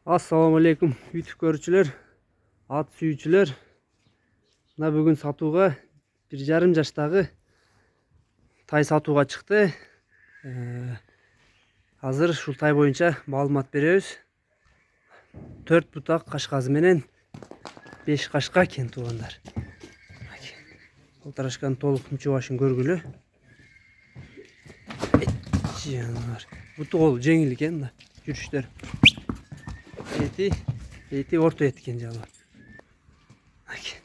Assalamu alaikum YouTube görücüler, at sүйүүчүлөр. Мына бүгүн сатууга 1,5 жаштагы тай сатууга чыкты. Азыр ушул тай боюнча маалымат беребиз. 4 бутак кашказы менен 5 кашка экен туугандар. Колтурашканын толук мучу башын көргүлө. Буту кол жеңил экен да, жүрүштөр. Эти орто эткен жануар.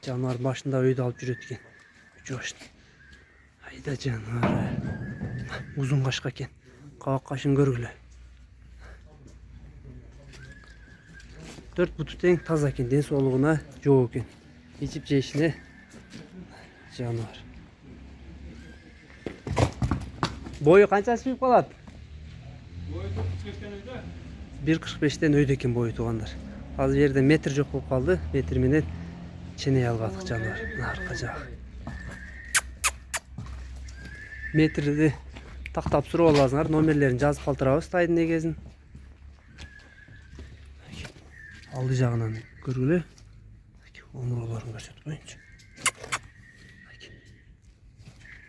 Жануар башында өйдө алып жүрөт экен. Мучу башын. Айда жануар. Узун кашка экен. Кабак кашын көргүлө. 4 буту тең таза экен, ден соолугуна жок экен. Ичип жешине жануар. Бою канча чыгып калат? Бою 45тен өйдө. 1,45тен өйдө экен бою туугандар. Азыр жерде метр жок болуп калды. Метр менен ченей албадык жануар. Арка жак. Метрди тактап сурап аласыңар, номерлерин жазып калтырабыз тайдын эгезин. Алды жагынан көргүлө. Омуролорун көрсөтүп коеюнчу.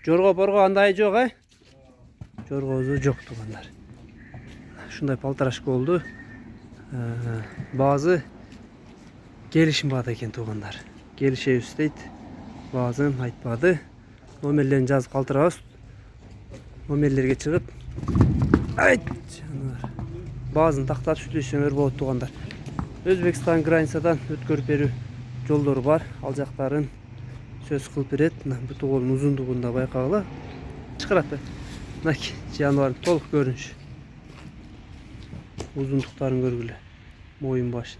Жорго-борго андай жок, Жоргозу жок туугандар. Ушундай палтарашка болду. Баазы келишмады экен туугандар. Келишебиз дейт. Баазын айтпады. Номерлерин жазып калтырабыз. Номерлерге чыгып баазын тактап сүйлөшсөңөр болот туугандар. Өзбекстан границадан өткөрүп берүү жолдору бар. Ал жактарын сөз кылып берет. Буту колдун узундугун да байкагыла. Чыкырат. Мынакей жануардын толук көрүнүшү. Узундуктарын көргүлө. Моюн башын.